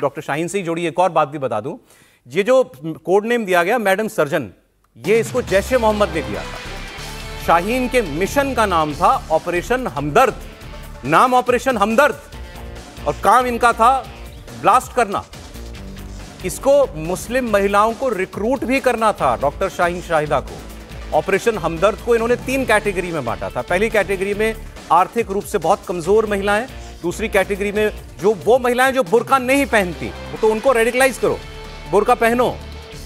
Doctor Shaheen से ही जोड़ी एक और बात भी बता दूं, ये जो कोड नेम दिया गया मैडम सर्जन, ये इसको जैश ए मोहम्मद ने दिया था। शाहीन के मिशन का नाम था ऑपरेशन हमदर्द, नाम ऑपरेशन हमदर्द, और काम इनका था ब्लास्ट करना। इसको मुस्लिम महिलाओं को रिक्रूट भी करना था डॉक्टर शाहीन शाहिदा को। ऑपरेशन हमदर्द को इन्होंने 3 कैटेगरी में बांटा था। पहली कैटेगरी में आर्थिक रूप से बहुत कमजोर महिलाएं, दूसरी कैटेगरी में जो वो महिलाएं जो बुर्का नहीं पहनती, तो उनको रेडिकलाइज करो, बुर्का पहनो,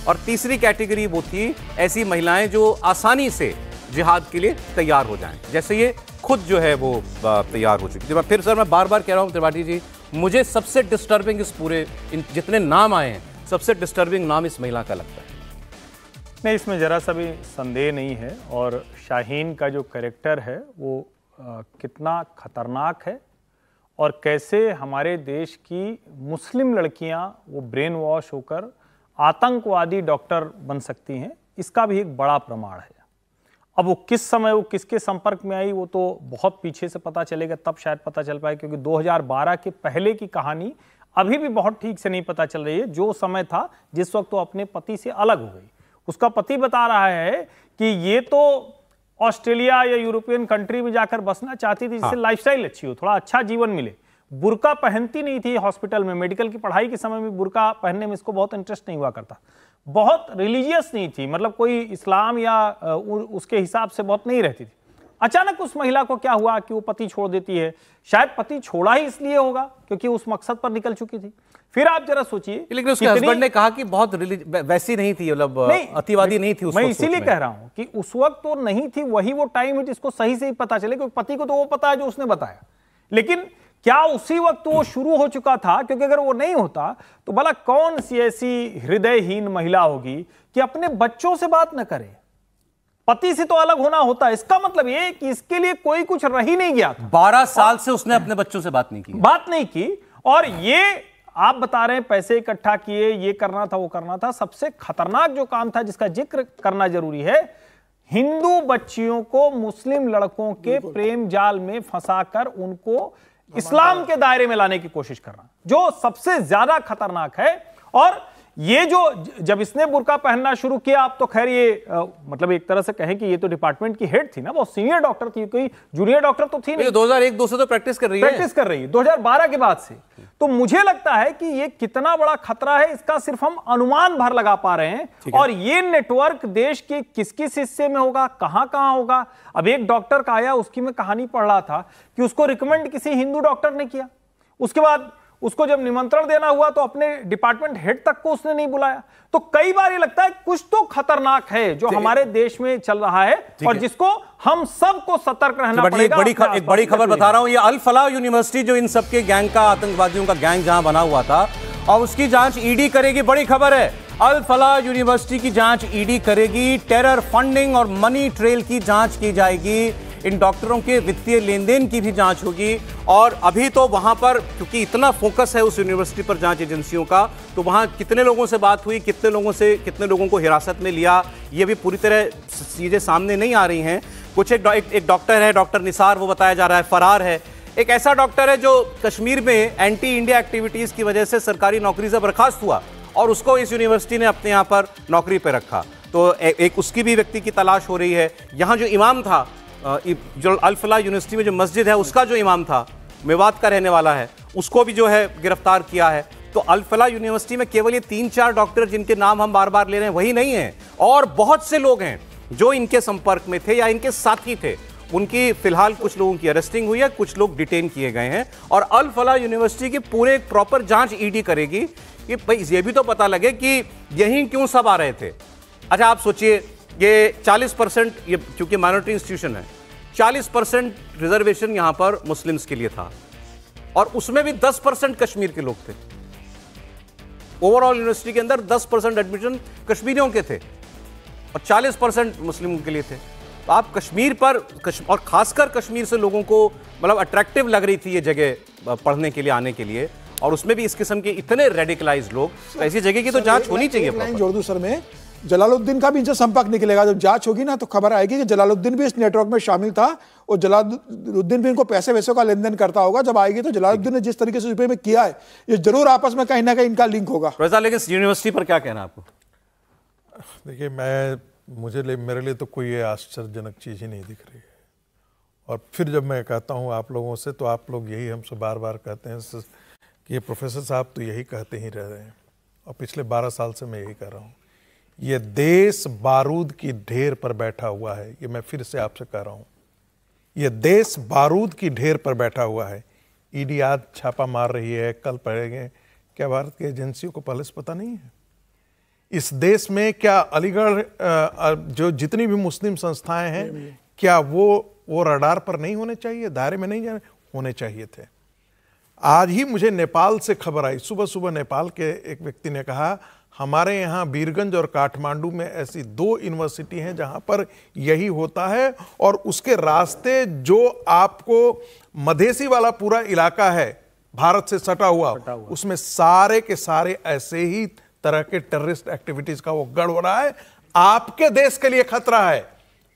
और तीसरी कैटेगरी वो थी ऐसी महिलाएं जो आसानी से जिहाद के लिए तैयार हो जाएं, जैसे ये खुद जो है वो तैयार हो चुकी थी। फिर सर मैं बार बार कह रहा हूं त्रिपाठी जी, मुझे सबसे डिस्टर्बिंग इस पूरे इन जितने नाम आए हैं, सबसे डिस्टर्बिंग नाम इस महिला का लगता है। नहीं, इसमें जरा सा भी संदेह नहीं है। और शाहीन का जो कैरेक्टर है वो कितना खतरनाक है, और कैसे हमारे देश की मुस्लिम लड़कियां वो ब्रेन वॉश होकर आतंकवादी डॉक्टर बन सकती हैं, इसका भी एक बड़ा प्रमाण है। अब वो किस समय वो किसके संपर्क में आई वो तो बहुत पीछे से पता चलेगा, तब शायद पता चल पाए, क्योंकि 2012 के पहले की कहानी अभी भी बहुत ठीक से नहीं पता चल रही है। जो समय था जिस वक्त वो अपने पति से अलग हो गई, उसका पति बता रहा है कि ये तो ऑस्ट्रेलिया या यूरोपियन कंट्री में जाकर बसना चाहती थी जिससे लाइफस्टाइल अच्छी हो, थोड़ा अच्छा जीवन मिले। बुर्का पहनती नहीं थी हॉस्पिटल में, मेडिकल की पढ़ाई के समय में बुर्का पहनने में इसको बहुत इंटरेस्ट नहीं हुआ करता। बहुत रिलीजियस नहीं थी, मतलब कोई इस्लाम या उसके हिसाब से बहुत नहीं रहती थी। अचानक उस महिला को क्या हुआ कि वो पति छोड़ देती है। शायद पति छोड़ा ही इसलिए होगा क्योंकि उस मकसद पर निकल चुकी थी। फिर आप जरा सोचिए, लेकिन उसके हस्बैंड ने कहा कि बहुत वैसी नहीं थी, मतलब अतिवादी नहीं थी उस वक्त। मैं इसीलिए कह रहा हूं कि उस वक्त तो नहीं थी, वही वो टाइम है जिसको सही से ही पता चले, क्योंकि पति को तो वो पता है जो उसने बताया। लेकिन क्या उसी वक्त वो शुरू हो चुका था? क्योंकि अगर वो नहीं होता तो भला कौन सी ऐसी हृदयहीन महिला होगी कि अपने बच्चों से बात न करे? पति से तो अलग होना होता है, इसका मतलब ये कि इसके लिए कोई कुछ रह ही नहीं गया। 12 साल से उसने अपने बच्चों से बात नहीं की। और ये आप बता रहे हैं पैसे इकट्ठा किए, ये करना था वो करना था। सबसे खतरनाक जो काम था जिसका जिक्र करना जरूरी है, हिंदू बच्चियों को मुस्लिम लड़कों के प्रेम जाल में फंसाकर उनको इस्लाम के दायरे में लाने की कोशिश करना, जो सबसे ज्यादा खतरनाक है। और ये जो जब इसने बुर्का पहनना शुरू किया, आप तो खैर ये मतलब एक तरह से कहें कि ये तो डिपार्टमेंट की हेड थी ना, बहुत सीनियर डॉक्टर थी, कोई जूनियर डॉक्टर तो थी नहीं। 2001-2 से तो प्रैक्टिस कर रही है 2012 के बाद से। तो मुझे लगता है कि ये कितना बड़ा खतरा है इसका सिर्फ हम अनुमान भर लगा पा रहे हैं। और ये नेटवर्क देश के किस किस हिस्से में होगा, कहां कहां होगा। अब एक डॉक्टर का आया, उसकी मैं कहानी पढ़ रहा था कि उसको रिकमेंड किसी हिंदू डॉक्टर ने किया, उसके बाद उसको जब निमंत्रण देना हुआ तो अपने डिपार्टमेंट हेड तक को उसने नहीं बुलाया। तो कई बार ये लगता है कुछ तो खतरनाक है जो हमारे देश में चल रहा है और जिसको हम सबको सतर्क रहना पड़ेगा। एक बड़ी खबर बता रहा हूं, ये अल फलाह यूनिवर्सिटी जो इन सबके गैंग का, आतंकवादियों का गैंग जहां बना हुआ था, और उसकी जांच ईडी करेगी। बड़ी खबर है, अल फलाह यूनिवर्सिटी की जांच ईडी करेगी। टेरर फंडिंग और मनी ट्रेल की जांच की जाएगी। इन डॉक्टरों के वित्तीय लेन देन की भी जांच होगी। और अभी तो वहां पर क्योंकि इतना फोकस है उस यूनिवर्सिटी पर जांच एजेंसियों का, तो वहां कितने लोगों से बात हुई, कितने लोगों को हिरासत में लिया, ये भी पूरी तरह चीजें सामने नहीं आ रही हैं। कुछ एक डॉक्टर है, डॉक्टर निसार, वो बताया जा रहा है फरार है। एक ऐसा डॉक्टर है जो कश्मीर में एंटी इंडिया एक्टिविटीज की वजह से सरकारी नौकरी से बर्खास्त हुआ और उसको इस यूनिवर्सिटी ने अपने यहाँ पर नौकरी पर रखा। तो एक उसकी भी व्यक्ति की तलाश हो रही है। यहाँ जो इमाम था, जो अल फलाह यूनिवर्सिटी में जो मस्जिद है, उसका जो इमाम था, मेवात का रहने वाला है, उसको भी जो है गिरफ्तार किया है। तो अल फलाह यूनिवर्सिटी में केवल ये 3-4 डॉक्टर जिनके नाम हम बार बार ले रहे हैं वही नहीं है, और बहुत से लोग हैं जो इनके संपर्क में थे या इनके साथी थे। उनकी फिलहाल कुछ लोगों की अरेस्टिंग हुई है, कुछ लोग डिटेन किए गए हैं। और अल फलाह यूनिवर्सिटी की पूरे एक प्रॉपर जांच ईडी करेगी कि भाई ये भी तो पता लगे कि यहीं क्यों सब आ रहे थे। अच्छा आप सोचिए, ये 40%, ये क्योंकि माइनॉरिटी इंस्टीट्यूशन है, 40% रिजर्वेशन यहां पर मुस्लिम्स के लिए था, और उसमें भी 10% कश्मीर के लोग थे। ओवरऑल यूनिवर्सिटी के अंदर 10% एडमिशन कश्मीरियों के थे और 40% मुस्लिमों के लिए थे। तो आप कश्मीर पर और खासकर कश्मीर से लोगों को मतलब अट्रैक्टिव लग रही थी ये जगह पढ़ने के लिए, आने के लिए, और उसमें भी इस किस्म के इतने रेडिकलाइज्ड लोग। तो ऐसी जगह की तो जांच होनी चाहिए। जोड़ दूं सर, में जलालुद्दीन का भी इनसे संपर्क निकलेगा। जब जांच होगी ना तो खबर आएगी कि जलालुद्दीन भी इस नेटवर्क में शामिल था और जलालुद्दीन भी इनको पैसे वैसे का लेन देन करता होगा। जब आएगी तो जलालुद्दीन ने जिस तरीके से रुपये में किया है, ये जरूर आपस में कहीं ना कहीं इनका लिंक होगा। लेकिन यूनिवर्सिटी पर क्या कहना आपको? देखिए, मेरे लिए तो कोई ये आश्चर्यजनक चीज़ ही नहीं दिख रही है। और फिर जब मैं कहता हूँ आप लोगों से, तो आप लोग यही हमसे बार बार कहते हैं कि ये प्रोफेसर साहब तो यही कहते ही रह रहे हैं, और पिछले 12 साल से मैं यही कर रहा हूँ। ये देश बारूद की ढेर पर बैठा हुआ है, ये मैं फिर से आपसे कह रहा हूँ, ये देश बारूद की ढेर पर बैठा हुआ है। ईडी आज छापा मार रही है, कल पड़ेंगे। क्या भारत की एजेंसियों को पहले से पता नहीं है? इस देश में क्या अलीगढ़ जो जितनी भी मुस्लिम संस्थाएं हैं, क्या वो रडार पर नहीं होने चाहिए, दायरे में नहीं होने चाहिए थे? आज ही मुझे नेपाल से खबर आई, सुबह सुबह नेपाल के एक व्यक्ति ने कहा हमारे यहाँ बीरगंज और काठमांडू में ऐसी 2 यूनिवर्सिटी हैं जहाँ पर यही होता है, और उसके रास्ते जो आपको मधेसी वाला पूरा इलाका है भारत से सटा हुआ, उसमें सारे के सारे ऐसे ही तरह के टेररिस्ट एक्टिविटीज का वो गढ़ हो रहा है। आपके देश के लिए खतरा है,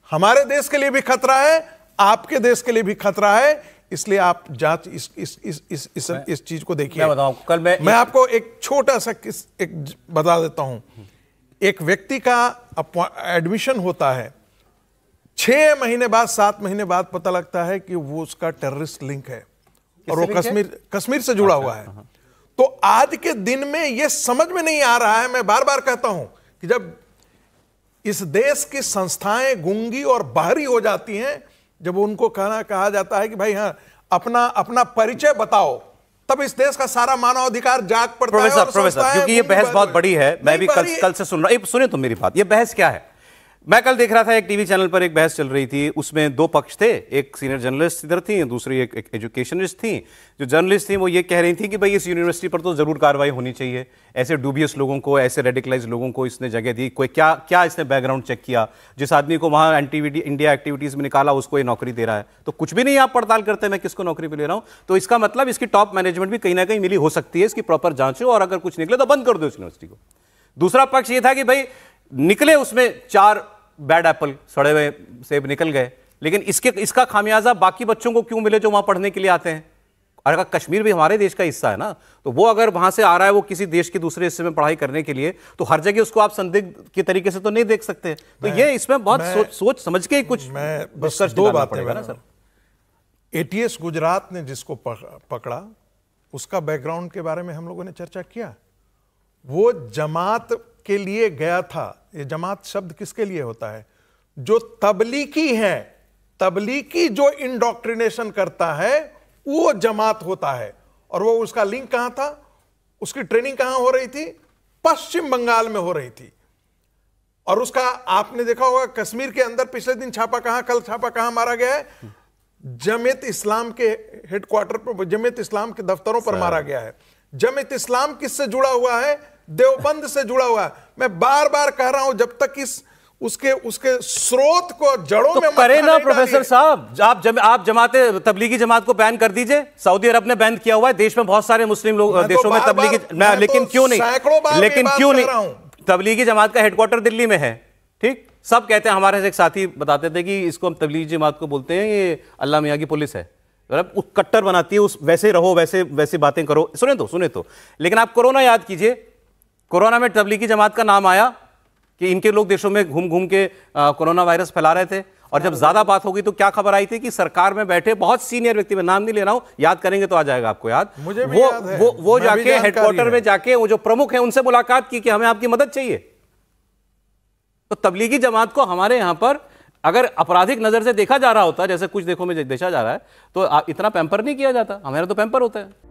हमारे देश के लिए भी खतरा है, आपके देश के लिए भी खतरा है। इसलिए आप जांच इस चीज को देखिए। मैं बताऊं, कल मैं आपको एक छोटा सा एक बता देता हूं। एक व्यक्ति का एडमिशन होता है, 6 महीने बाद 7 महीने बाद पता लगता है कि वो उसका टेररिस्ट लिंक है, और वो कश्मीर से जुड़ा हुआ है। तो आज के दिन में ये समझ में नहीं आ रहा है। मैं बार बार कहता हूं कि जब इस देश की संस्थाएं गूंगी और बाहरी हो जाती हैं, जब उनको कहा जाता है कि भाई हाँ अपना परिचय बताओ, तब इस देश का सारा मानव अधिकार जाग पड़ता है। प्रोफेसर, क्योंकि ये बहस बहुत बड़ी है, मैं भी कल से सुन रहा हूं। सुने तो मेरी बात, ये बहस क्या है? मैं कल देख रहा था एक टीवी चैनल पर एक बहस चल रही थी, उसमें 2 पक्ष थे। एक सीनियर जर्नलिस्ट इधर थी, दूसरी एक एजुकेशनिस्ट थी। जो जर्नलिस्ट थी वो ये कह रही थी कि भाई इस यूनिवर्सिटी पर तो जरूर कार्रवाई होनी चाहिए, ऐसे डूबियस लोगों को, ऐसे रेडिकलाइज लोगों को इसने जगह दी। कोई क्या इसने बैकग्राउंड चेक किया? जिस आदमी को वहां एंटी इंडिया एक्टिविटीज में निकाला उसको ये नौकरी दे रहा है, तो कुछ भी नहीं आप पड़ताल करते मैं किसको नौकरी पे ले रहा हूं। तो इसका मतलब इसकी टॉप मैनेजमेंट भी कहीं ना कहीं मिली हो सकती है, इसकी प्रॉपर जांच हो, और अगर कुछ निकले तो बंद कर दो इस यूनिवर्सिटी को। दूसरा पक्ष ये था कि भाई निकले उसमें 4 बैड एप्पल, सड़े हुए सेब निकल गए, लेकिन इसका खामियाजा बाकी बच्चों को क्यों मिले जो वहां पढ़ने के लिए आते हैं? और अगर कश्मीर भी हमारे देश का हिस्सा है ना, तो वो अगर वहां से आ रहा है वो किसी देश के दूसरे हिस्से में पढ़ाई करने के लिए, तो हर जगह उसको आप संदिग्ध के तरीके से तो नहीं देख सकते। तो ये इसमें बहुत सोच समझ के कुछ बस 2 बातें ना सर। एटीएस गुजरात ने जिसको पकड़ा, उसका बैकग्राउंड के बारे में हम लोगों ने चर्चा किया। वो जमात के लिए गया था। ये जमात शब्द किसके लिए होता है? जो तबलीगी है, तबलीगी जो इंडोक्ट्रिनेशन करता है वो जमात होता है। और वो उसका लिंक कहां था, उसकी ट्रेनिंग कहां हो रही थी? पश्चिम बंगाल में हो रही थी। और उसका आपने देखा होगा कश्मीर के अंदर पिछले दिन छापा कहां, कल छापा कहां मारा गया है? जमीयत इस्लाम के हेडक्वार्टर पर, जमीयत इस्लाम के दफ्तरों पर मारा गया है। जमीयत इस्लाम किससे जुड़ा हुआ है? देवबंद से जुड़ा हुआ है। मैं बार बार कह रहा हूं, जब तक उसके स्रोत को जड़ों में करे ना प्रोफेसर साहब। आप तबलीगी जमात को बैन कर दीजिए। सऊदी अरब ने बैन किया हुआ है, देश में बहुत सारे मुस्लिम लोग देशों में तबलीगी, लेकिन क्यों नहीं? तबलीगी जमात का हेडक्वार्टर दिल्ली में है, ठीक? सब कहते हैं, हमारे एक साथी बताते थे कि इसको हम तबलीगी जमात को बोलते हैं, ये अल्लाह मियां की पुलिस है, कट्टर बनाती है, उस वैसे रहो, वैसे बातें करो। सुने तो लेकिन आप कोरोना याद कीजिए, कोरोना में तबलीगी जमात का नाम आया कि इनके लोग देशों में घूम घूम के कोरोना वायरस फैला रहे थे। और जब ज्यादा बात हो गई तो क्या खबर आई थी कि सरकार में बैठे बहुत सीनियर व्यक्ति, में नाम नहीं ले रहा हूं, याद करेंगे तो आ जाएगा आपको याद, मुझे भी याद है। वो जाके हेडक्वार्टर में जाके वो जो प्रमुख है उनसे मुलाकात की कि हमें आपकी मदद चाहिए। तो तबलीगी जमात को हमारे यहां पर अगर आपराधिक नजर से देखा जा रहा होता, जैसे कुछ देखो में देखा जा रहा है, तो इतना पैम्पर नहीं किया जाता। हमारा तो पैम्पर होता है।